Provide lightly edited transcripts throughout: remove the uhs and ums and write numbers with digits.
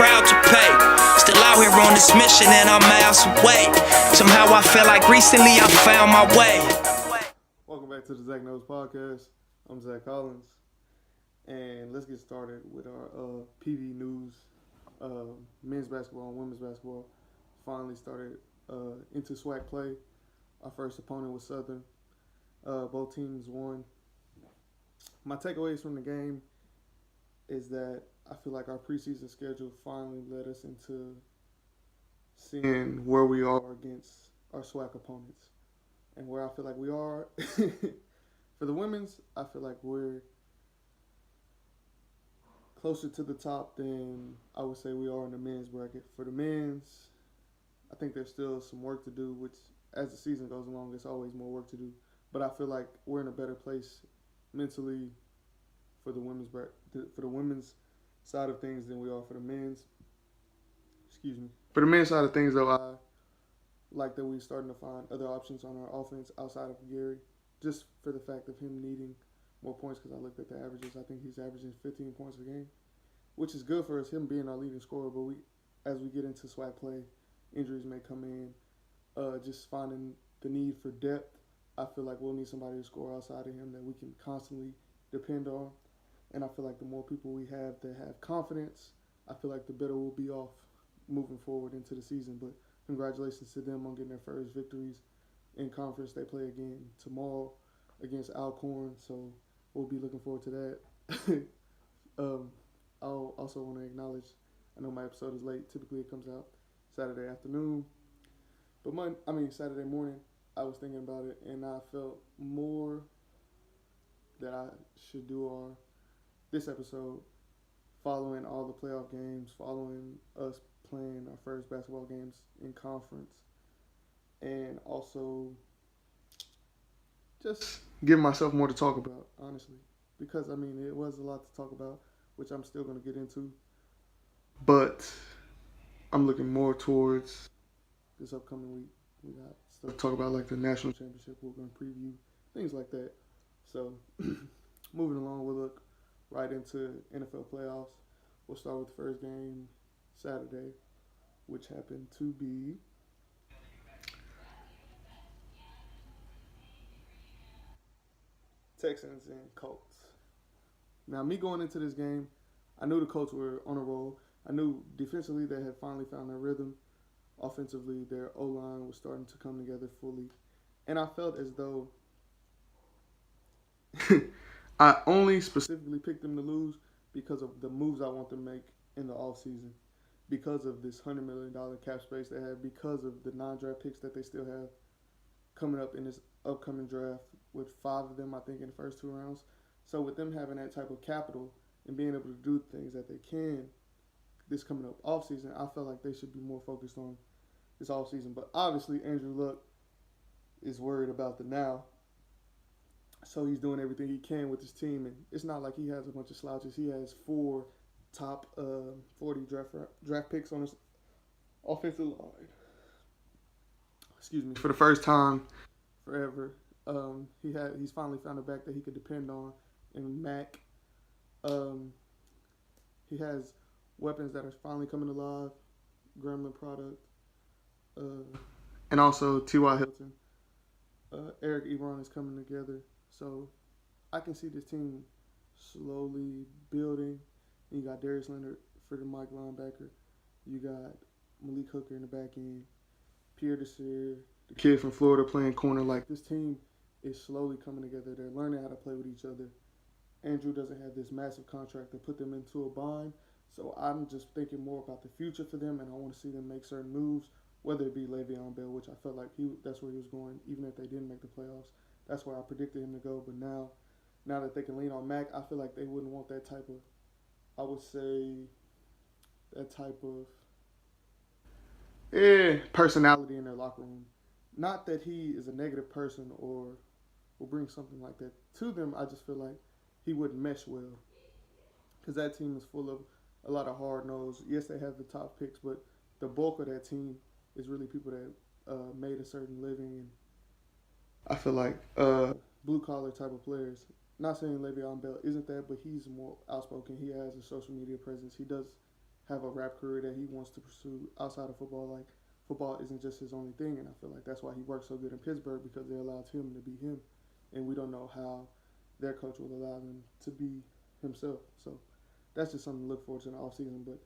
crowd to pay. Still out here on this mission and I'm miles away. Somehow I feel like recently I found my way. Welcome back to the Zach Knows Podcast. I'm Zach Collins. And let's get started with our PV news. Men's basketball and women's basketball finally started into SWAC play. Our first opponent was Southern. Both teams won. My takeaways from the game is that I feel like our preseason schedule finally led us into seeing where we are against our SWAC opponents. And where I feel like we are, for the women's, I feel like we're closer to the top than I would say we are in the men's bracket. For the men's, I think there's still some work to do, which as the season goes along, there's always more work to do. But I feel like we're in a better place mentally for the women's side of things than we are for the men's. Excuse me. For the men's side of things, though, I like that we're starting to find other options on our offense outside of Gary, just for the fact of him needing more points, because I looked at the averages. I think he's averaging 15 points a game, which is good for us, him being our leading scorer. But as we get into SWAC play, injuries may come in. Just finding the need for depth, I feel like we'll need somebody to score outside of him that we can constantly depend on. And I feel like the more people we have that have confidence, I feel like the better we'll be off moving forward into the season. But congratulations to them on getting their first victories in conference. They play again tomorrow against Alcorn, so we'll be looking forward to that. I'll also want to acknowledge, I know my episode is late. Typically it comes out Saturday afternoon. But Saturday morning, I was thinking about it, and I felt more that I should do this episode following all the playoff games, following us playing our first basketball games in conference, and also just give myself more to talk about, honestly. Because, it was a lot to talk about, which I'm still going to get into. But I'm looking more towards this upcoming week. We got stuff to talk about, like the national championship. We're going to preview things like that. So, moving along, we'll look right into NFL playoffs. We'll start with the first game Saturday, which happened to be Texans and Colts. Now, me going into this game, I knew the Colts were on a roll. I knew defensively they had finally found their rhythm. Offensively, their O-line was starting to come together fully. And I felt as though I only specifically picked them to lose because of the moves I want them to make in the offseason, because of this $100 million cap space they have, because of the non-draft picks that they still have coming up in this upcoming draft, with 5 of them, I think, in the first 2 rounds. So with them having that type of capital and being able to do things that they can this coming up offseason, I felt like they should be more focused on this offseason. But obviously, Andrew Luck is worried about the now. So he's doing everything he can with his team. And it's not like he has a bunch of slouches. He has 4 top 40 draft picks on his offensive line. Excuse me. For the first time forever, he's finally found a back that he could depend on in Mac. He has weapons that are finally coming alive. Gremlin product. And also T.Y. Hilton. Eric Ebron is coming together. So I can see this team slowly building. And you got Darius Leonard for the Mike linebacker. You got Malik Hooker in the back end. Pierre Desir, the kid from Florida, playing corner. Like, this team is slowly coming together. They're learning how to play with each other. Andrew doesn't have this massive contract to put them into a bind. So I'm just thinking more about the future for them, and I want to see them make certain moves, whether it be Le'Veon Bell, which I felt like that's where he was going, even if they didn't make the playoffs. That's where I predicted him to go. But now that they can lean on Mac, I feel like they wouldn't want that type of, personality in their locker room. Not that he is a negative person or will bring something like that to them. I just feel like he wouldn't mesh well, because that team is full of a lot of hard-nosed. Yes, they have the top picks, but the bulk of that team is really people that made a certain living. And I feel like blue-collar type of players. Not saying Le'Veon Bell isn't that, but he's more outspoken. He has a social media presence. He does have a rap career that he wants to pursue outside of football. Like football isn't just his only thing, and I feel like that's why he works so good in Pittsburgh because they allowed him to be him, and we don't know how their coach will allow him to be himself. So that's just something to look forward to in the offseason. But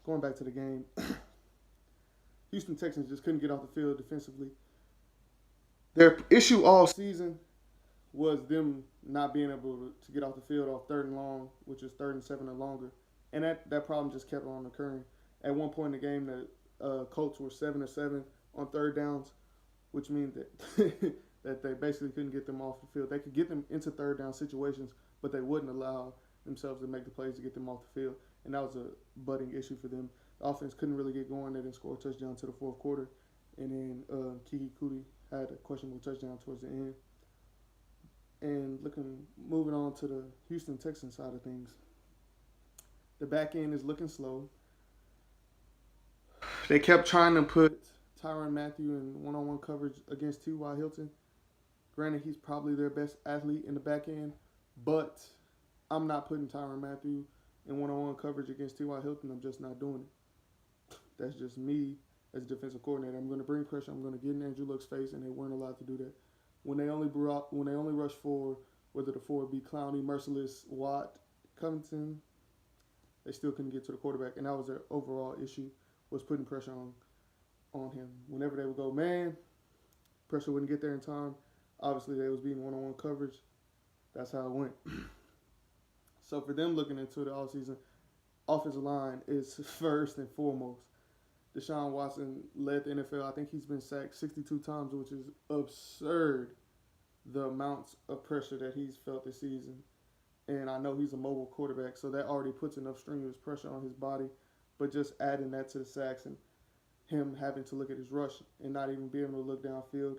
going back to the game, Houston Texans just couldn't get off the field defensively. Their issue all season was them not being able to get off the field off 3rd and long, which is 3rd and 7 or longer. And that problem just kept on occurring. At one point in the game, the Colts were 7 or 7 on 3rd downs, which means that that they basically couldn't get them off the field. They could get them into 3rd down situations, but they wouldn't allow themselves to make the plays to get them off the field. And that was a budding issue for them. The offense couldn't really get going. They didn't score a touchdown to the 4th quarter. And then Kiki Kuti had a questionable touchdown towards the end. And moving on to the Houston Texans side of things, the back end is looking slow. They kept trying to put Tyrann Mathieu in one-on-one coverage against T.Y. Hilton. Granted, he's probably their best athlete in the back end, but I'm not putting Tyrann Mathieu in one-on-one coverage against T.Y. Hilton. I'm just not doing it. That's just me as a defensive coordinator. I'm going to bring pressure. I'm going to get in Andrew Luck's face, and they weren't allowed to do that. When they only rushed for, whether the 4 be Clowney, Merciless, Watt, Covington, they still couldn't get to the quarterback, and that was their overall issue, was putting pressure on him. Whenever they would go man, pressure wouldn't get there in time. Obviously, they was being one-on-one coverage. That's how it went. So for them looking into the offseason, offensive line is first and foremost. Deshaun Watson led the NFL. I think he's been sacked 62 times, which is absurd, the amounts of pressure that he's felt this season. And I know he's a mobile quarterback, so that already puts enough strenuous pressure on his body. But just adding that to the sacks and him having to look at his rush and not even being able to look downfield,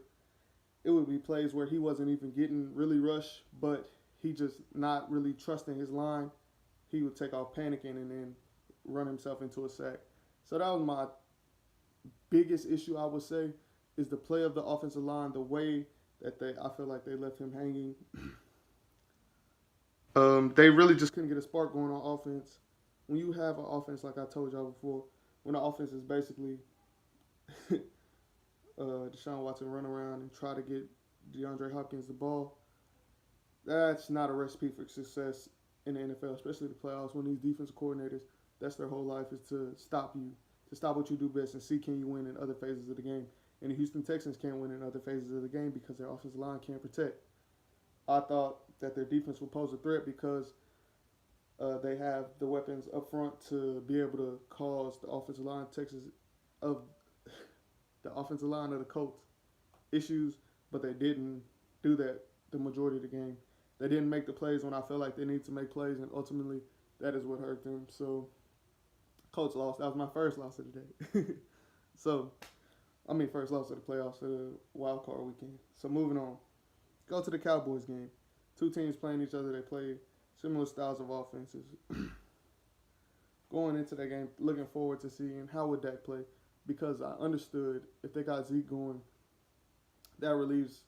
it would be plays where he wasn't even getting really rushed, but he just not really trusting his line. He would take off panicking and then run himself into a sack. So that was my biggest issue, I would say, is the play of the offensive line, the way that I feel like they left him hanging. They really just couldn't get a spark going on offense. When you have an offense, like I told y'all before, when the offense is basically Deshaun Watson run around and try to get DeAndre Hopkins the ball, that's not a recipe for success in the NFL, especially the playoffs, when these defensive coordinators, that's their whole life, is to stop you, to stop what you do best and see can you win in other phases of the game. And the Houston Texans can't win in other phases of the game because their offensive line can't protect. I thought that their defense would pose a threat because they have the weapons up front to be able to cause the offensive line of the Colts issues, but they didn't do that the majority of the game. They didn't make the plays when I felt like they needed to make plays, and ultimately that is what hurt them. So Colts lost. That was my first loss of the day. First loss of the playoffs of the wild card weekend. So moving on. Go to the Cowboys game. Two teams playing each other. They play similar styles of offenses. Going into that game, looking forward to seeing how would Dak play, because I understood if they got Zeke going, that relieves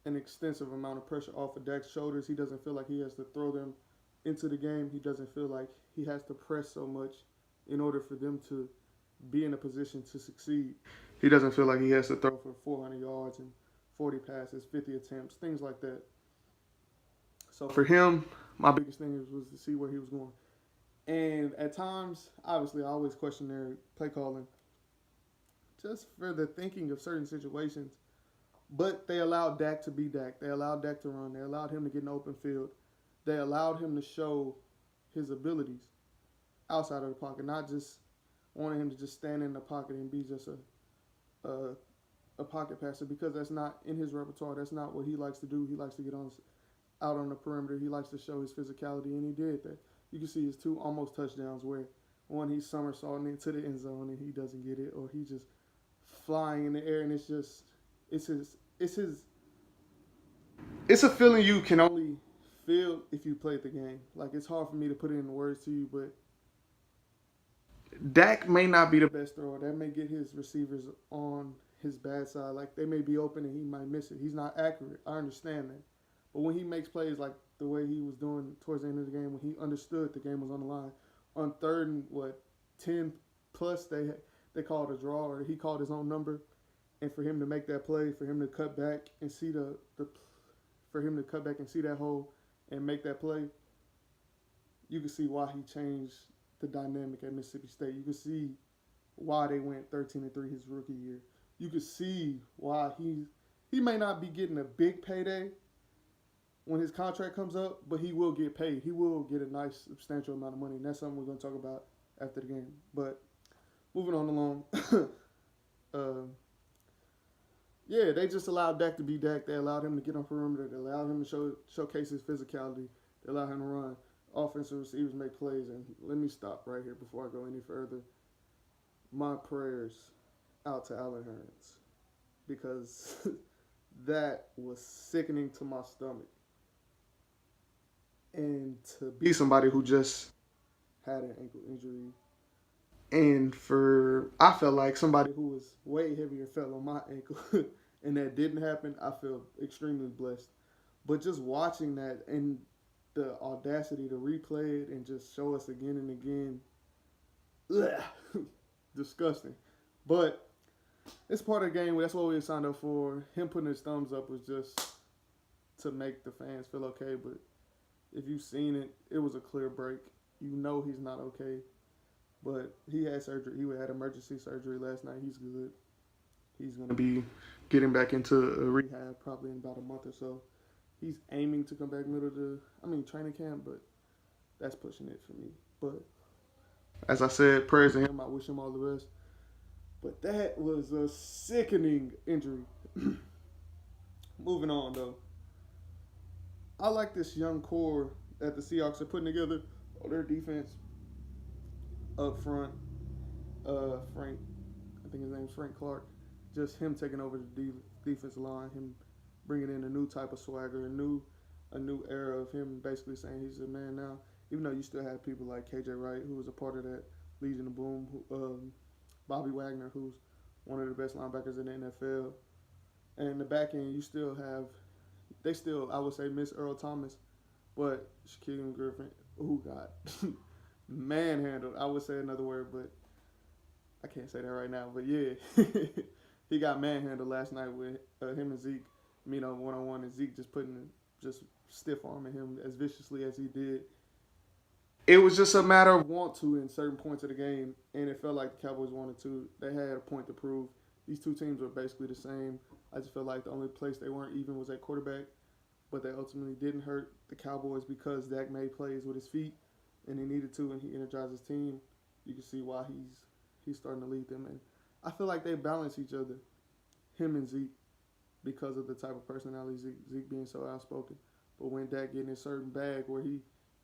an extensive amount of pressure off of Dak's shoulders. He doesn't feel like he has to throw them into the game. He doesn't feel like he has to press so much in order for them to be in a position to succeed. He doesn't feel like he has to throw for 400 yards and 40 passes, 50 attempts, things like that. So for him, my biggest thing was to see where he was going. And at times, obviously, I always question their play calling just for the thinking of certain situations. But they allowed Dak to be Dak. They allowed Dak to run. They allowed him to get in the open field. They allowed him to show his abilities outside of the pocket, not just wanting him to just stand in the pocket and be just a pocket passer, because that's not in his repertoire. That's not what he likes to do. He likes to get out on the perimeter. He likes to show his physicality, and he did that. You can see his 2 almost touchdowns where one he's somersaulting into the end zone and he doesn't get it, or he's just flying in the air, and it's a feeling you can only feel if you played the game. Like, it's hard for me to put it in words to you, but Dak may not be the best thrower. That may get his receivers on his bad side. Like, they may be open and he might miss it. He's not accurate. I understand that. But when he makes plays like the way he was doing towards the end of the game, when he understood the game was on the line, on 3rd and 10 plus, they called a draw, or he called his own number, and for him to make that play, for him to cut back and see that hole and make that play, you can see why he changed the dynamic at Mississippi State. You can see why they went 13-3 his rookie year. You can see why he may not be getting a big payday when his contract comes up, but he will get paid. He will get a nice, substantial amount of money, and that's something we're going to talk about after the game. But moving on along, they just allowed Dak to be Dak. They allowed him to get on perimeter. They allowed him to showcase his physicality. They allowed him to run. Offensive receivers make plays. And let me stop right here before I go any further. My prayers out to Allen Hurns, because that was sickening to my stomach. And to be somebody who just had an ankle injury, and I felt like somebody who was way heavier fell on my ankle, and that didn't happen, I feel extremely blessed. But just watching that and the audacity to replay it and just show us again and again, disgusting. But it's part of the game. That's what we signed up for. Him putting his thumbs up was just to make the fans feel okay. But if you've seen it, it was a clear break. You know he's not okay. But he had surgery. He had emergency surgery last night. He's good. He's going to be getting back into a rehab probably in about a month or so. He's aiming to come back training camp, but that's pushing it for me. But as I said, prayers to him. I wish him all the best. But that was a sickening injury. Moving on, though. I like this young core that the Seahawks are putting together on their defense. Up front, Frank, I think his name's Frank Clark. Just him taking over the defensive line, him bringing in a new type of swagger, a new era of him basically saying he's a man now. Even though you still have people like KJ Wright, who was a part of that Legion of Boom, Bobby Wagner, who's one of the best linebackers in the NFL. And in the back end, I would say, miss Earl Thomas, but Shaquille Griffin, who got manhandled. I would say another word, but I can't say that right now. But yeah, he got manhandled last night with him and Zeke, one-on-one, and Zeke just stiff-arming him as viciously as he did. It was just a matter of want to in certain points of the game, and it felt like the Cowboys wanted to. They had a point to prove. These two teams were basically the same. I just felt like the only place they weren't even was at quarterback, but they ultimately didn't hurt the Cowboys because Dak made plays with his feet, and he needed to, and he energized his team. You can see why he's starting to lead them, and I feel like they balance each other, him and Zeke, because of the type of personality Zeke being so outspoken. But when Dak getting a certain bag where you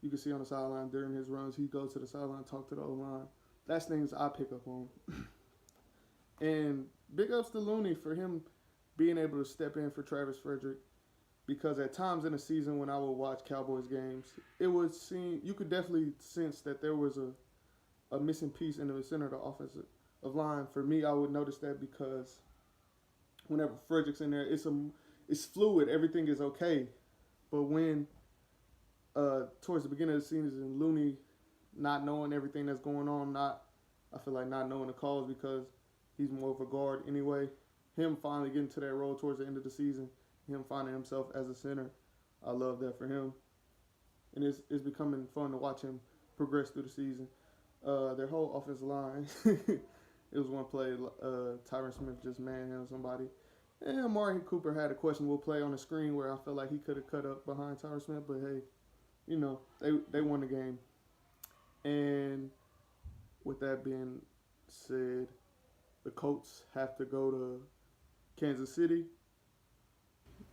can see on the sideline during his runs, he goes to the sideline, talk to the O-line. That's things I pick up on. And big ups to Looney for him being able to step in for Travis Frederick, because at times in the season when I would watch Cowboys games, you could definitely sense that there was a missing piece in the center of the offensive line. For me, I would notice that because whenever Frederick's in there, it's fluid, everything is okay. But when towards the beginning of the season, Looney not knowing everything that's going on, I feel like not knowing the calls because he's more of a guard anyway. Him finally getting to that role towards the end of the season, him finding himself as a center, I love that for him. And it's becoming fun to watch him progress through the season. Their whole offensive line, it was one play, Tyron Smith just manhandled somebody. And Amari Cooper had a questionable play on the screen where I felt like he could have cut up behind Tyron Smith, but hey, they won the game. And with that being said, the Colts have to go to Kansas City.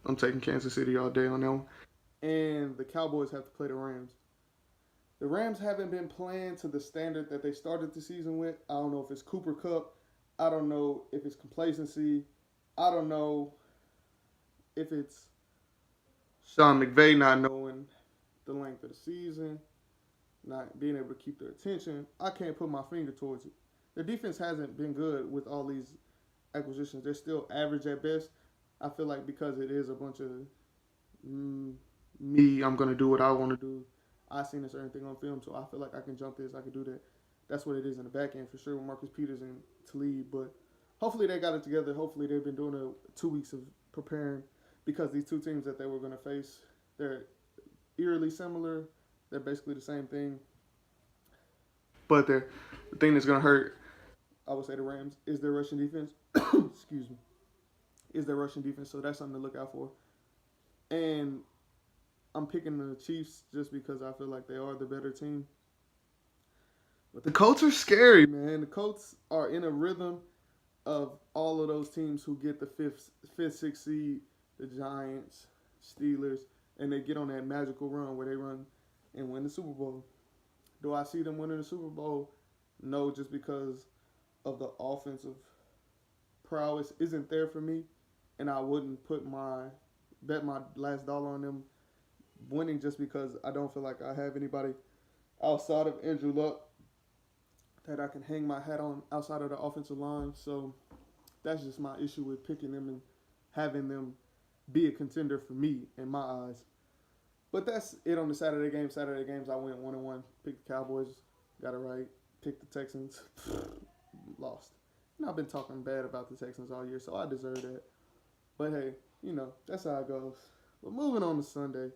I'm taking Kansas City all day on that one. And the Cowboys have to play the Rams. The Rams haven't been playing to the standard that they started the season with. I don't know if it's Cooper Kupp. I don't know if it's complacency. I don't know if it's Sean McVay not knowing the length of the season, not being able to keep their attention. I can't put my finger towards it. Their defense hasn't been good with all these acquisitions. They're still average at best. I feel like because it is a bunch of me, I'm going to do what I want to do. I seen a certain thing on film, so I feel like I can jump this, I can do that. that's what it is in the back end for sure with Marcus Peters and Talib. But hopefully they got it together. Hopefully they've been doing 2 weeks of preparing, because these two teams that they were going to face, they're eerily similar. They're basically the same thing. But the thing that's going to hurt, I would say, the Rams is their rushing defense. Excuse me. Is their rushing defense. So that's something to look out for. And I'm picking the Chiefs just because I feel like they are the better team. But the Colts are scary, man. The Colts are in a rhythm of all of those teams who get the fifth, sixth seed, the Giants, Steelers, and they get on that magical run where they run and win the Super Bowl. Do I see them winning the Super Bowl? No, just because of the offensive prowess isn't there for me, and I wouldn't bet my last dollar on them winning just because I don't feel like I have anybody outside of Andrew Luck that I can hang my hat on outside of the offensive line. So that's just my issue with picking them and having them be a contender for me in my eyes. But that's it on the Saturday games. Saturday games, I went 1-1. Picked the Cowboys, got it right. Picked the Texans, lost. And I've been talking bad about the Texans all year, so I deserve that. But hey, that's how it goes. But moving on to Sunday.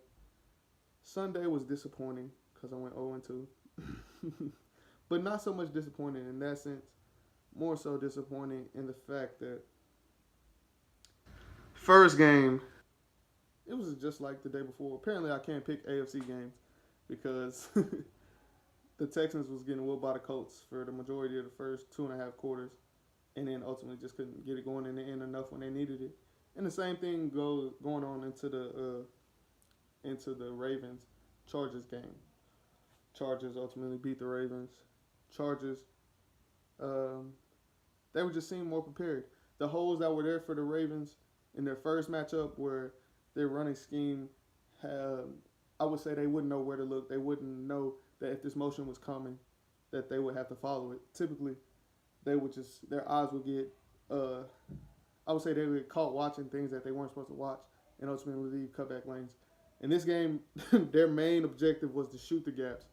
Sunday was disappointing because I went 0-2. But not so much disappointing in that sense. More so disappointing in the fact that first game, it was just like the day before. Apparently, I can't pick AFC games because the Texans was getting whooped by the Colts for the majority of the first 2.5 quarters, and then ultimately just couldn't get it going in the end enough when they needed it. And the same thing going on into the Ravens Chargers game. Chargers ultimately beat the Ravens. Chargers, they were just seeming more prepared. The holes that were there for the Ravens in their first matchup where their running scheme I would say they wouldn't know where to look. They wouldn't know that if this motion was coming, that they would have to follow it. Typically, their eyes would get, I would say they would get caught watching things that they weren't supposed to watch and ultimately leave cutback lanes. In this game, their main objective was to shoot the gaps.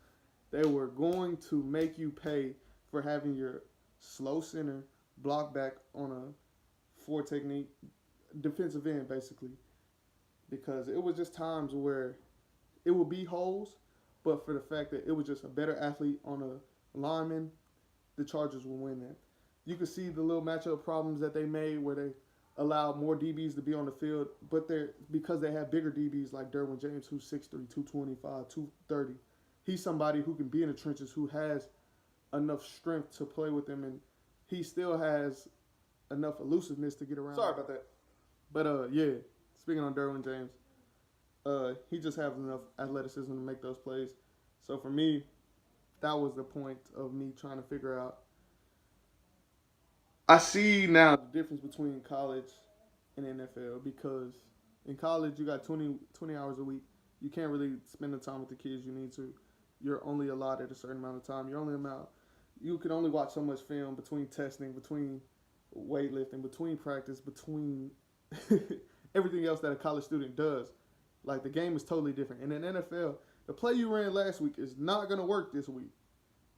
They were going to make you pay for having your slow center block back on a 4 technique defensive end, basically. Because it was just times where it would be holes, but for the fact that it was just a better athlete on a lineman, the Chargers would win that. You could see the little matchup problems that they made where they allowed more DBs to be on the field, but because they have bigger DBs like Derwin James, who's 6'3", 225, 230. He's somebody who can be in the trenches, who has enough strength to play with them, and he still has enough elusiveness to get around. Sorry about that. But, yeah, speaking on Derwin James, he just has enough athleticism to make those plays. So for me, that was the point of me trying to figure out. I see now the difference between college and NFL, because in college you got 20 hours a week. You can't really spend the time with the kids you need to. You're only allotted a certain amount of time. You can only watch so much film between testing, between weightlifting, between practice, between everything else that a college student does. Like, the game is totally different. And in NFL, the play you ran last week is not going to work this week.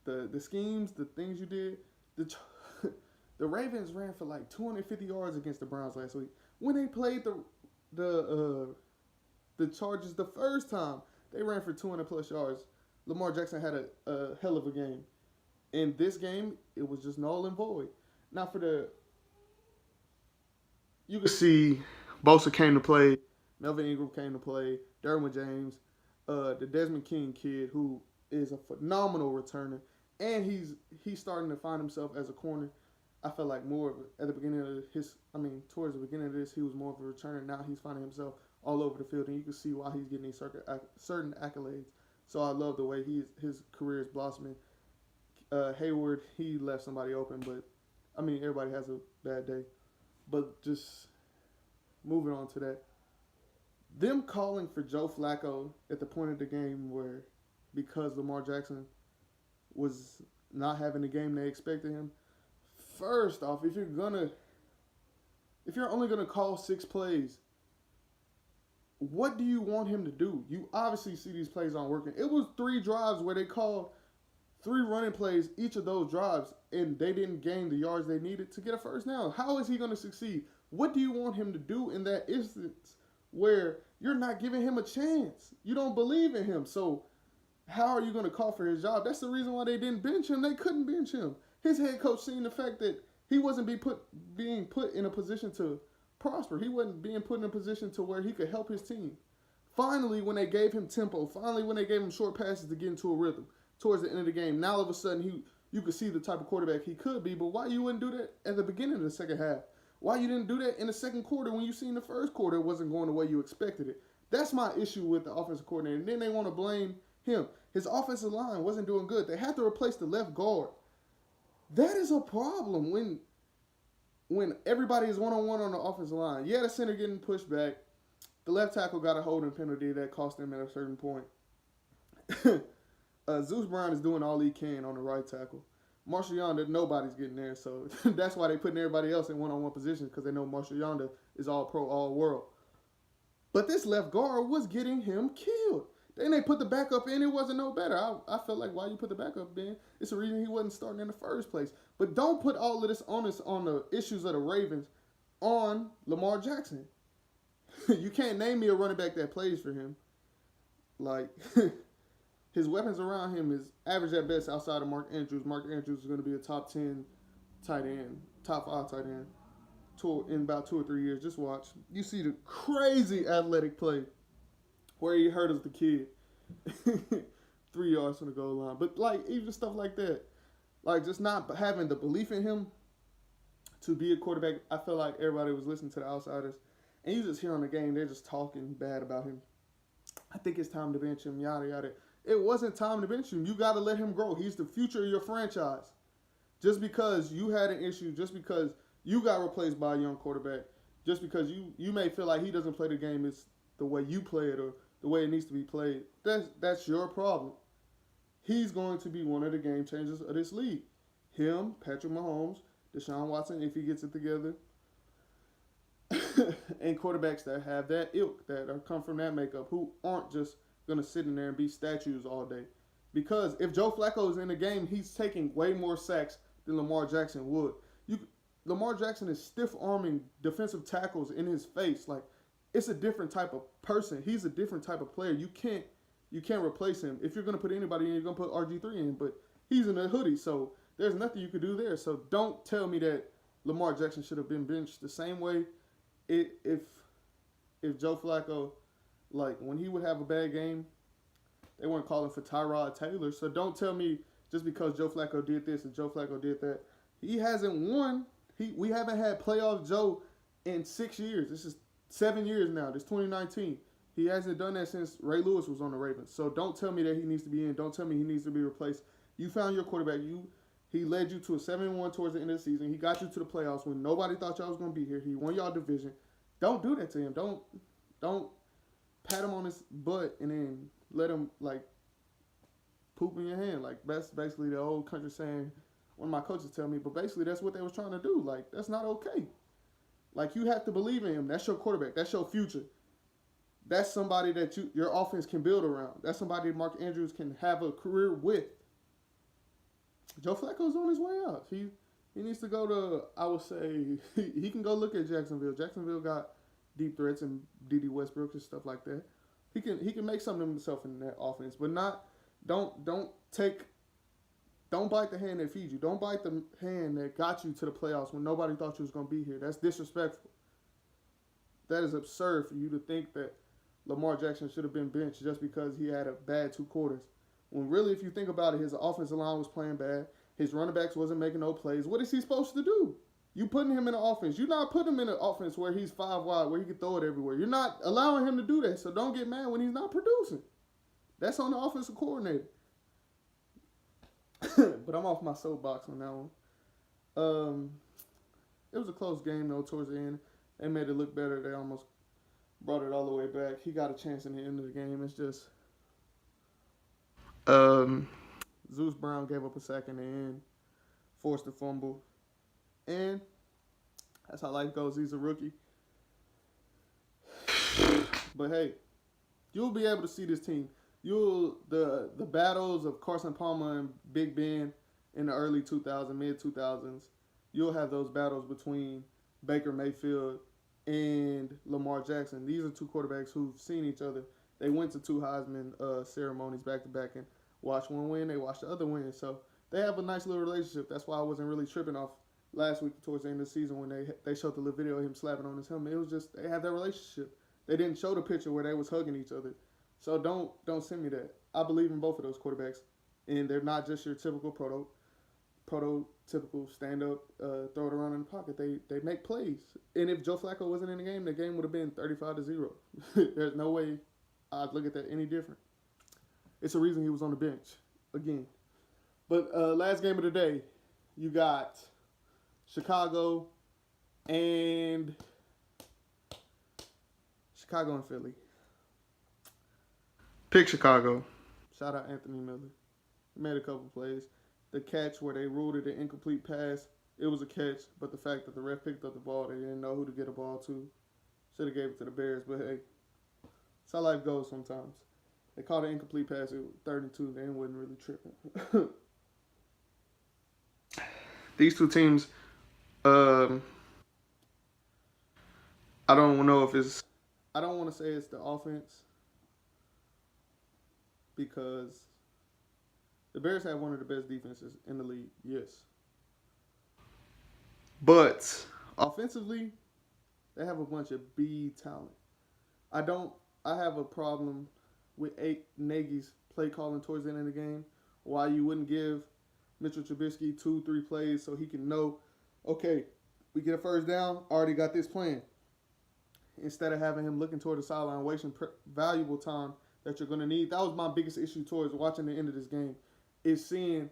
The schemes, the things you did, the Ravens ran for like 250 yards against the Browns last week. When they played the Chargers the first time, they ran for 200+ yards. Lamar Jackson had a hell of a game. In this game, it was just null and void. Now you can see Bosa came to play, Melvin Ingram came to play, Derwin James, the Desmond King kid, who is a phenomenal returner, and he's starting to find himself as a corner. I felt like more at the beginning of towards the beginning of this, he was more of a returner. Now he's finding himself all over the field, and you can see why he's getting these certain accolades. So I love the way his career is blossoming. Hayward, he left somebody open, but everybody has a bad day. But just moving on to that, them calling for Joe Flacco at the point of the game where, because Lamar Jackson was not having the game they expected him. First off, if you're only gonna call 6 plays, what do you want him to do? You obviously see these plays aren't working. It was 3 drives where they called 3 running plays each of those drives, and they didn't gain the yards they needed to get a first down. How is he going to succeed? What do you want him to do in that instance where you're not giving him a chance? You don't believe in him. So how are you going to call for his job? That's the reason why they didn't bench him. They couldn't bench him. His head coach seen the fact that he wasn't being put in a position to prosper. He wasn't being put in a position to where he could help his team. Finally, when they gave him tempo, finally when they gave him short passes to get into a rhythm towards the end of the game, now all of a sudden you could see the type of quarterback he could be. But why you wouldn't do that at the beginning of the second half? Why you didn't do that in the second quarter when you seen the first quarter it wasn't going the way you expected it? That's my issue with the offensive coordinator. And then they want to blame him. His offensive line wasn't doing good. They had to replace the left guard. That is a problem when everybody is one-on-one on the offensive line. Yeah, the center getting pushed back. The left tackle got a holding penalty that cost him at a certain point. Zeus Brown is doing all he can on the right tackle. Marshall Yonder, nobody's getting there, so that's why they're putting everybody else in one-on-one positions, because they know Marshall Yonder is all pro, all world. But this left guard was getting him killed. Then they put the backup in, it wasn't no better. I felt like, why you put the backup in? It's the reason he wasn't starting in the first place. But don't put all of this onus on the issues of the Ravens on Lamar Jackson. You can't name me a running back that plays for him. Like, his weapons around him is average at best outside of Mark Andrews. Mark Andrews is going to be a top 10 tight end, top 5 tight end in about 2 or 3 years. Just watch. You see the crazy athletic play where he hurdles the kid 3 yards from the goal line. But, like, even stuff like that, like, just not having the belief in him to be a quarterback. I feel like everybody was listening to the outsiders, and you just hear on the game, they're just talking bad about him. I think it's time to bench him, yada, yada. It wasn't time to bench him. You got to let him grow. He's the future of your franchise. Just because you had an issue, just because you got replaced by a young quarterback, just because you may feel like he doesn't play the game is the way you play it or the way it needs to be played, that's your problem. He's going to be one of the game changers of this league. Him, Patrick Mahomes, Deshaun Watson, if he gets it together, and quarterbacks that have that ilk, that are come from that makeup, who aren't just going to sit in there and be statues all day. Because if Joe Flacco is in the game, he's taking way more sacks than Lamar Jackson would. Lamar Jackson is stiff-arming defensive tackles in his face. Like, it's a different type of person. He's a different type of player. You can't replace him. If you're going to put anybody in, you're going to put RG3 in. But he's in a hoodie, so there's nothing you could do there. So don't tell me that Lamar Jackson should have been benched the same way. If Joe Flacco, like, when he would have a bad game, they weren't calling for Tyrod Taylor. So don't tell me just because Joe Flacco did this and Joe Flacco did that. He hasn't won. We haven't had playoff Joe in 6 years. This is 7 years now. This 2019. He hasn't done that since Ray Lewis was on the Ravens. So don't tell me that he needs to be in. Don't tell me he needs to be replaced. You found your quarterback. He led you to a 7-1 towards the end of the season. He got you to the playoffs when nobody thought y'all was going to be here. He won y'all division. Don't do that to him. Don't pat him on his butt and then let him, like, poop in your hand. Like, that's basically the old country saying, one of my coaches tell me, but basically that's what they was trying to do. Like, that's not okay. Like, you have to believe in him. That's your quarterback. That's your future. That's somebody that your offense can build around. That's somebody Mark Andrews can have a career with. Joe Flacco's on his way out. He needs to go to, I would say, he can go look at Jacksonville. Jacksonville got deep threats and D.D. Westbrook and stuff like that. He can make something of himself in that offense, but don't bite the hand that feeds you. Don't bite the hand that got you to the playoffs when nobody thought you was going to be here. That's disrespectful. That is absurd for you to think that Lamar Jackson should have been benched just because he had a bad 2 quarters. When really, if you think about it, his offensive line was playing bad. His running backs wasn't making no plays. What is he supposed to do? You putting him in an offense. You're not putting him in an offense where he's 5 wide, where he can throw it everywhere. You're not allowing him to do that, so don't get mad when he's not producing. That's on the offensive coordinator. But I'm off my soapbox on that one. It was a close game, though, towards the end. They made it look better. They almost brought it all the way back. He got a chance in the end of the game. It's just Zeus Brown gave up a sack in the end, forced a fumble. And that's how life goes. He's a rookie. But, hey, you'll be able to see this team. The battles of Carson Palmer and Big Ben in the early 2000s, mid 2000s, you'll have those battles between Baker Mayfield and Lamar Jackson. These are two quarterbacks who've seen each other. They went to two Heisman ceremonies back to back and watched one win. They watched the other win. So they have a nice little relationship. That's why I wasn't really tripping off last week towards the end of the season when they showed the little video of him slapping on his helmet. It was just they had that relationship. They didn't show the picture where they was hugging each other. So don't send me that. I believe in both of those quarterbacks, and they're not just your typical prototypical stand up, throw it around in the pocket. They make plays. And if Joe Flacco wasn't in the game would have been 35-0. There's no way I'd look at that any different. It's a reason he was on the bench again. But last game of the day, you got Chicago and Philly. Pick Chicago. Shout out Anthony Miller. He made a couple plays. The catch where they ruled it an incomplete pass, it was a catch, but the fact that the ref picked up the ball, they didn't know who to get a ball to. Should have gave it to the Bears, but hey, that's how life goes sometimes. They called an incomplete pass, it was 32, they wasn't really tripping. These two teams, I don't want to say it's the offense, because the Bears have one of the best defenses in the league, yes. But offensively, they have a bunch of B talent. I have a problem with Nagy's play calling towards the end of the game. Why you wouldn't give Mitchell Trubisky 2-3 plays so he can know, okay, we get a first down, already got this plan. Instead of having him looking toward the sideline, wasting valuable time that you're going to need. That was my biggest issue towards watching the end of this game, is seeing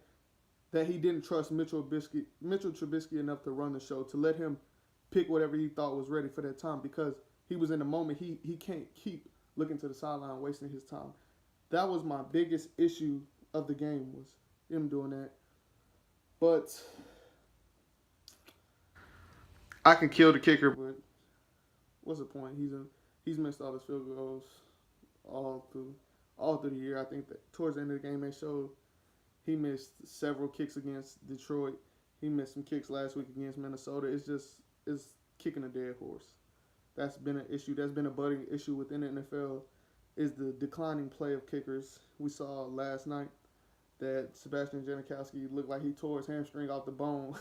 that he didn't trust Mitchell Trubisky enough to run the show, to let him pick whatever he thought was ready for that time, because he was in the moment. He can't keep looking to the sideline, wasting his time. That was my biggest issue of the game, was him doing that. But I can kill the kicker, but what's the point? He's missed all his field goals all through the year. I think that towards the end of the game they showed he missed several kicks against Detroit. He missed some kicks last week against Minnesota. It's kicking a dead horse. That's been an issue. That's been a budding issue within the NFL, is the declining play of kickers. We saw last night that Sebastian Janikowski looked like he tore his hamstring off the bone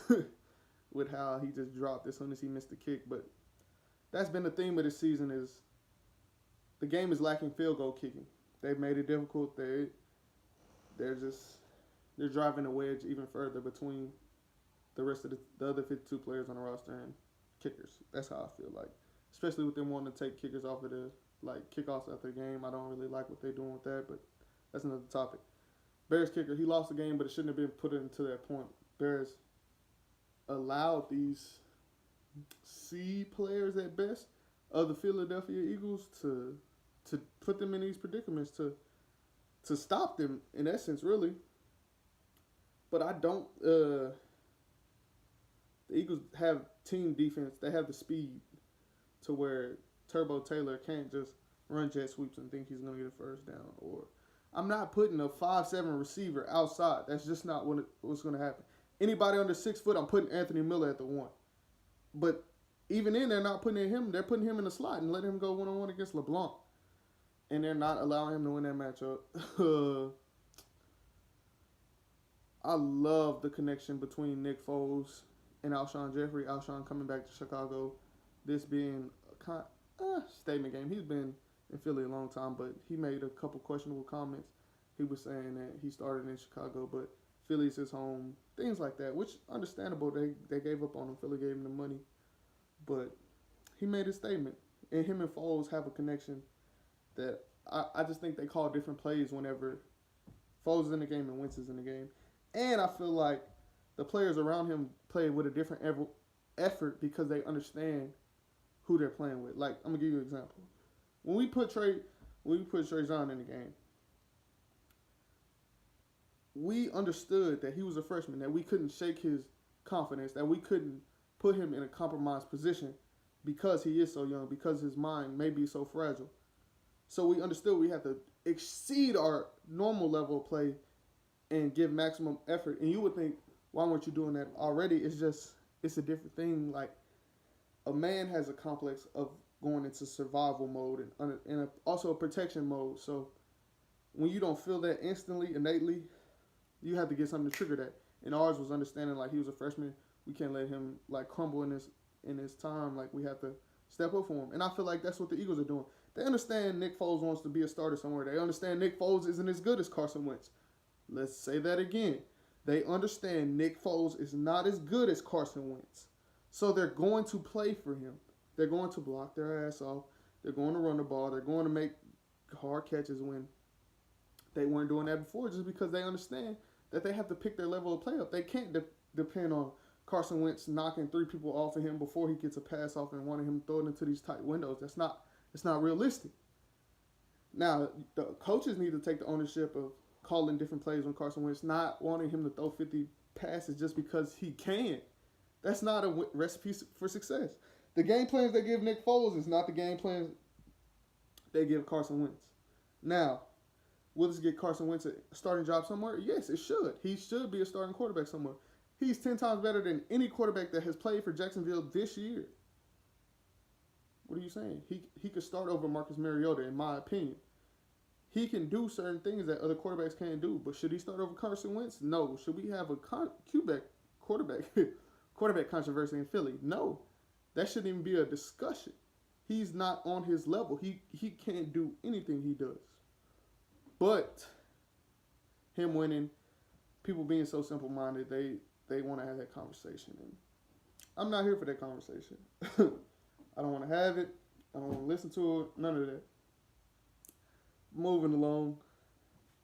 with how he just dropped as soon as he missed the kick. But that's been the theme of this season, is the game is lacking field goal kicking. They've made it difficult. They're driving the wedge even further between the rest of the other 52 players on the roster and kickers. That's how I feel like. Especially with them wanting to take kickers off of the kickoffs after the game. I don't really like what they're doing with that, but that's another topic. Bears kicker, he lost the game, but it shouldn't have been put into that point. Bears allowed these C players at best of the Philadelphia Eagles to put them in these predicaments, to stop them in essence, really. But I don't. The Eagles have team defense. They have the speed to where Turbo Taylor can't just run jet sweeps and think he's going to get a first down. Or I'm not putting a 5'7" receiver outside. That's just not what's going to happen. Anybody under 6 foot, I'm putting Anthony Miller at the 1. But even then, they're not putting him. They're putting him in the slot and letting him go one-on-one against LeBlanc. And they're not allowing him to win that matchup. I love the connection between Nick Foles and Alshon Jeffrey. Alshon coming back to Chicago. This being a statement game. He's been in Philly a long time, but he made a couple questionable comments. He was saying that he started in Chicago, but Philly's his home. Things like that, which understandable. They gave up on him. Philly gave him the money. But he made a statement. And him and Foles have a connection that I just think they call different plays whenever Foles is in the game and Wentz is in the game. And I feel like the players around him play with a different effort because they understand who they're playing with. Like, I'm going to give you an example. When we put Trey Zahn in the game, we understood that he was a freshman, that we couldn't shake his confidence, that we couldn't put him in a compromised position because he is so young, because his mind may be so fragile. So we understood we had to exceed our normal level of play and give maximum effort. And you would think, why weren't you doing that already? It's a different thing. Like, a man has a complex of going into survival mode and also a protection mode. So when you don't feel that instantly, innately, you have to get something to trigger that. And ours was understanding, like, he was a freshman. We can't let him, like, crumble in his time. Like, we have to step up for him. And I feel like that's what the Eagles are doing. They understand Nick Foles wants to be a starter somewhere. They understand Nick Foles isn't as good as Carson Wentz. Let's say that again. They understand Nick Foles is not as good as Carson Wentz. So they're going to play for him. They're going to block their ass off. They're going to run the ball. They're going to make hard catches when they weren't doing that before, just because they understand that they have to pick their level of play up. They can't depend on Carson Wentz knocking 3 people off of him before he gets a pass off and wanting him to throw it into these tight windows. It's not realistic. Now, the coaches need to take the ownership of calling different plays when Carson Wentz, not wanting him to throw 50 passes just because he can. That's not a recipe for success. The game plans they give Nick Foles is not the game plans they give Carson Wentz. Now, will this get Carson Wentz a starting job somewhere? Yes, it should. He should be a starting quarterback somewhere. He's 10 times better than any quarterback that has played for Jacksonville this year. What are you saying? He could start over Marcus Mariota, in my opinion. He can do certain things that other quarterbacks can't do, but should he start over Carson Wentz? No. Should we have a quarterback controversy in Philly? No. That shouldn't even be a discussion. He's not on his level. He can't do anything he does. But him winning, people being so simple-minded, they want to have that conversation. And I'm not here for that conversation. I don't want to have it. I don't want to listen to it. None of that. Moving along.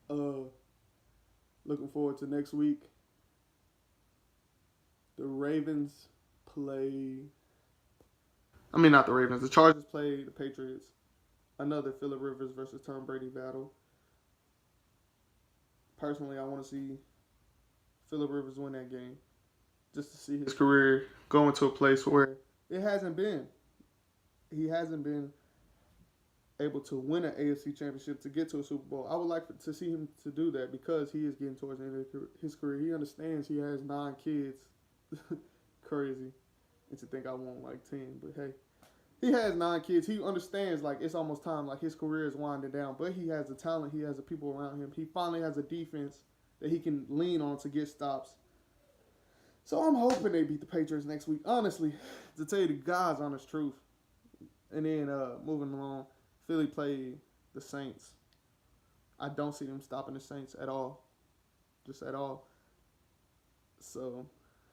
Looking forward to next week. The Ravens play... not the Ravens. The Chargers play the Patriots. Another Phillip Rivers versus Tom Brady battle. Personally, I want to see Phillip Rivers win that game. Just to see his career go into a place where it hasn't been. He hasn't been able to win an AFC championship to get to a Super Bowl. I would like to see him to do that because he is getting towards the end of his career. He understands he has 9 kids. Crazy. And to think I want like 10, but hey. He has 9 kids. He understands, like, it's almost time. Like, his career is winding down. But he has the talent. He has the people around him. He finally has a defense that he can lean on to get stops. So I'm hoping they beat the Patriots next week. Honestly, to tell you the God's honest truth. And then moving along, Philly played the Saints. I don't see them stopping the Saints at all. Just at all. So,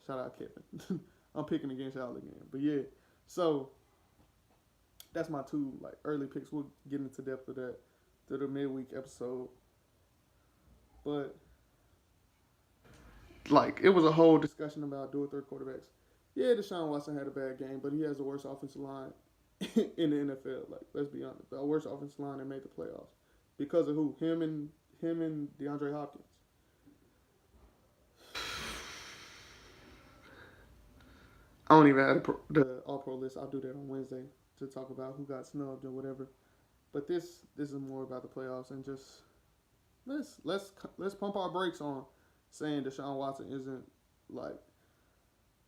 shout out Kevin. I'm picking against y'all again. But yeah, so... that's my 2 early picks. We'll get into depth of that to the midweek episode. But it was a whole discussion about dual threat quarterbacks. Yeah, Deshaun Watson had a bad game, but he has the worst offensive line in the NFL. Let's be honest, the worst offensive line that made the playoffs because of who? Him and DeAndre Hopkins. I don't even have the All-Pro list. I'll do that on Wednesday to talk about who got snubbed or whatever. But this is more about the playoffs and just let's pump our brakes on saying Deshaun Watson isn't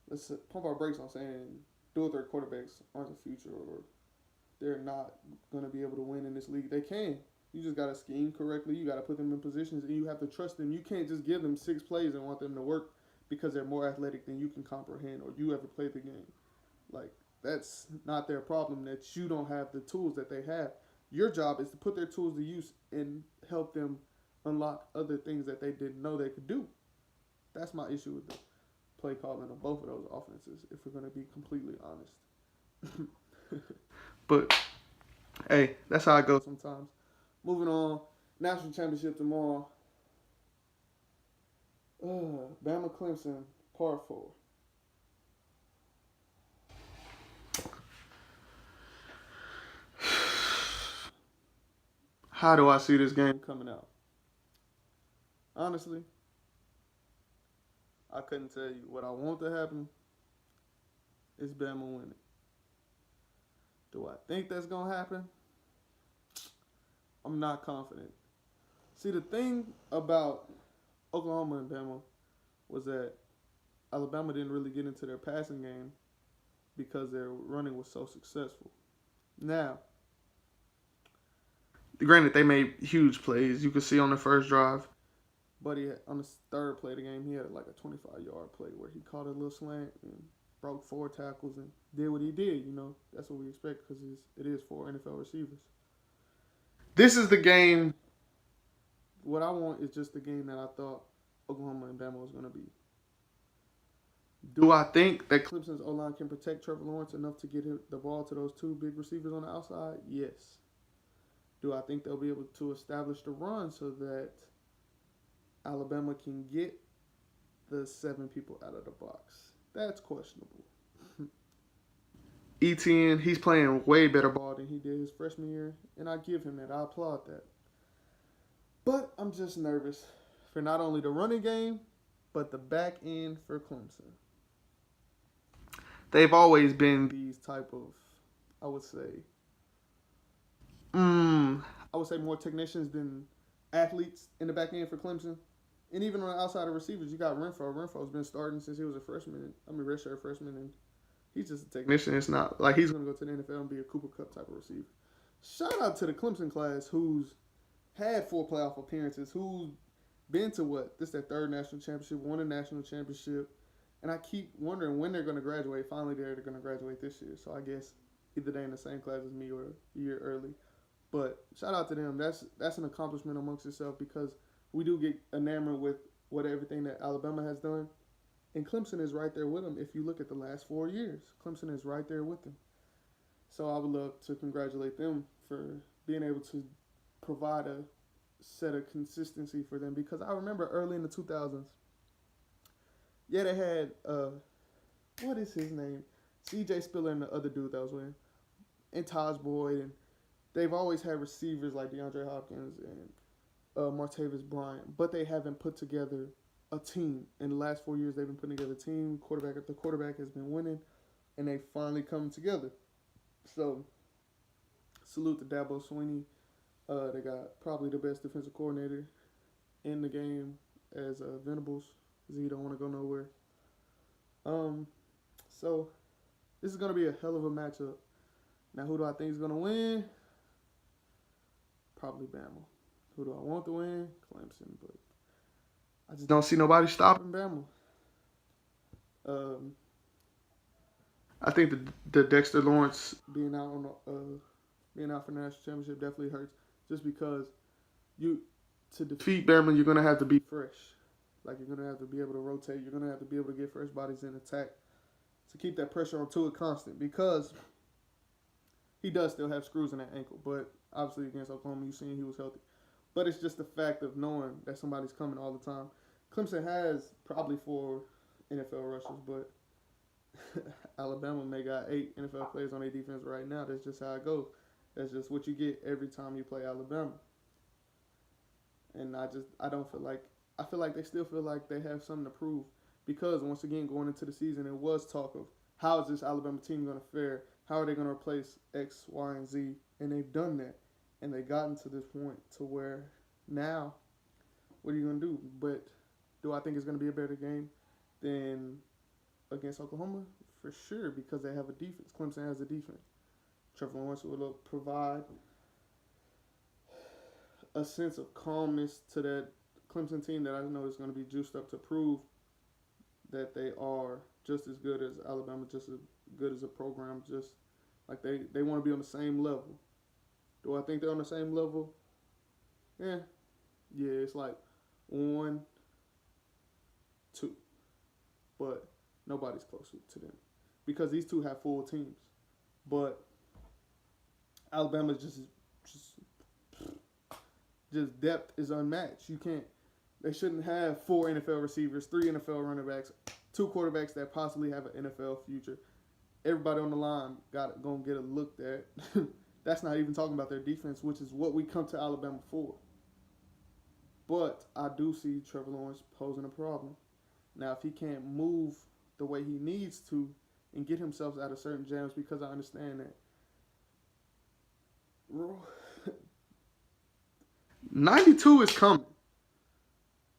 let's pump our brakes on saying dual threat quarterbacks aren't the future or they're not going to be able to win in this league. They can. You just got to scheme correctly. You got to put them in positions and you have to trust them. You can't just give them 6 plays and want them to work because they're more athletic than you can comprehend or you ever played the game. That's not their problem that you don't have the tools that they have. Your job is to put their tools to use and help them unlock other things that they didn't know they could do. That's my issue with the play calling of both of those offenses, if we're going to be completely honest. But, hey, that's how it goes sometimes. Moving on, National Championship tomorrow. Bama Clemson, part 4. How do I see this game coming out? Honestly, I couldn't tell you. What I want to happen is Bama winning. Do I think that's going to happen? I'm not confident. See, the thing about Oklahoma and Bama was that Alabama didn't really get into their passing game because their running was so successful. Now, granted, they made huge plays. You could see on the first drive, but on the third play of the game, he had like a 25-yard play where he caught a little slant and broke 4 tackles and did what he did. You know, that's what we expect because it is 4 NFL receivers. This is the game. What I want is just the game that I thought Oklahoma and Bama was going to be. Do I think that Clemson's O-line can protect Trevor Lawrence enough to get the ball to those 2 big receivers on the outside? Yes. Do I think they'll be able to establish the run so that Alabama can get the 7 people out of the box? That's questionable. Etienne, he's playing way better ball than he did his freshman year, and I give him that. I applaud that. But I'm just nervous for not only the running game, but the back end for Clemson. They've always been these type of, I would say more technicians than athletes in the back end for Clemson. And even on the outside of receivers, you got Renfro. Renfro's been starting since he was a freshman. Redshirt freshman, and he's just a technician. It's not like he's going to go to the NFL and be a Cooper Kupp type of receiver. Shout out to the Clemson class who's had 4 playoff appearances, who's been to this their 3rd national championship, won a national championship, and I keep wondering when they're going to graduate. Finally, they're going to graduate this year, so I guess either they're in the same class as me or a year early. But shout out to them. That's an accomplishment amongst itself because we do get enamored with everything that Alabama has done, and Clemson is right there with them. If you look at the last 4 years, Clemson is right there with them. So I would love to congratulate them for being able to provide a set of consistency for them because I remember early in the 2000s, they had, what is his name? C.J. Spiller and the other dude that was with him, and Taj Boyd, and they've always had receivers like DeAndre Hopkins and Martavis Bryant, but they haven't put together a team. In the last 4 years, they've been putting together a team. The quarterback has been winning, and they finally come together. So, salute to Dabo Swinney. They got probably the best defensive coordinator in the game as Venables, because he don't want to go nowhere. So, this is going to be a hell of a matchup. Now, who do I think is going to win? Probably Bama. Who do I want to win? Clemson, but I just don't see nobody stopping Bama. I think the Dexter Lawrence being out for the national championship definitely hurts, just because to defeat Bama, you're gonna have to be fresh. Like, you're gonna have to be able to rotate. You're gonna have to be able to get fresh bodies in attack to keep that pressure on Tua constant, because he does still have screws in that ankle. But obviously against Oklahoma, you seen he was healthy. But it's just the fact of knowing that somebody's coming all the time. Clemson has probably 4 NFL rushers, but Alabama may got 8 NFL players on their defense right now. That's just how it goes. That's just what you get every time you play Alabama. And I feel like they still feel like they have something to prove, because once again, going into the season, it was talk of how is this Alabama team going to fare? How are they going to replace X, Y, and Z? And they've done that. And they've gotten to this point to where now, what are you going to do? But do I think it's going to be a better game than against Oklahoma? For sure, because they have a defense. Clemson has a defense. Trevor Lawrence will provide a sense of calmness to that Clemson team that I know is going to be juiced up to prove that they are just as good as Alabama, just as good as a program, just like they want to be on the same level. Do I think they're on the same level? Yeah, it's like 1, 2. But nobody's closer to them, because these two have full teams. But Alabama's just depth is unmatched. They shouldn't have 4 NFL receivers, 3 NFL running backs, 2 quarterbacks that possibly have an NFL future. Everybody on the line gonna get a look at. That's not even talking about their defense, which is what we come to Alabama for. But I do see Trevor Lawrence posing a problem. Now, if he can't move the way he needs to and get himself out of certain jams, because I understand that 92 is coming.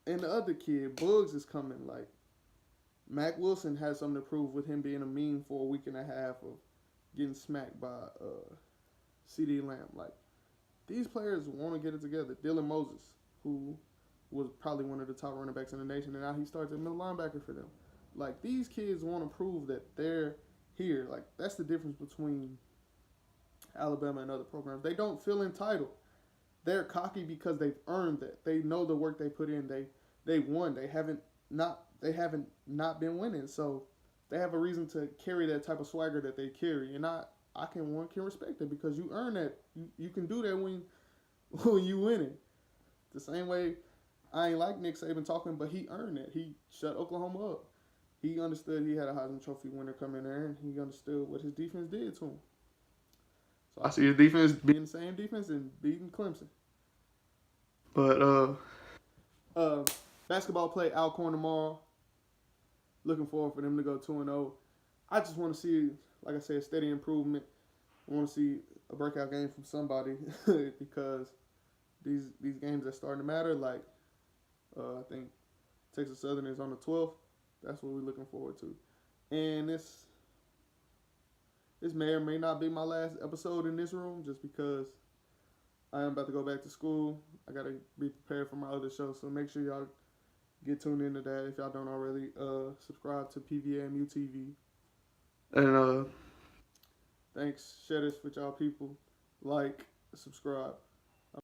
And the other kid, Bugs, is coming. Like, Mac Wilson has something to prove with him being a meme for a week and a half of getting smacked by CeeDee Lamb. Like, these players want to get it together. Dylan Moses, who was probably one of the top running backs in the nation, and now he starts at middle linebacker for them. Like, these kids want to prove that they're here. Like, that's the difference between Alabama and other programs. They don't feel entitled. They're cocky because they've earned that. They know the work they put in. They won. They haven't not been winning. So they have a reason to carry that type of swagger that they carry. And I can respect it because you earn that. You can do that when you winning. The same way I ain't like Nick Saban talking, but he earned it. He shut Oklahoma up. He understood he had a Heisman Trophy winner come in there, and he understood what his defense did to him. So I see his defense being the same defense and beating Clemson. But basketball play Alcorn tomorrow. Looking forward for them to go 2-0. I just want to see, like I said, steady improvement. I want to see a breakout game from somebody because these games are starting to matter. Like I think Texas Southern is on the 12th. That's what we're looking forward to. And this may or may not be my last episode in this room just because I am about to go back to school. I got to be prepared for my other show. So make sure y'all get tuned into that if y'all don't already. Subscribe to PVAMU TV. And thanks. Share this with y'all people. Like, subscribe.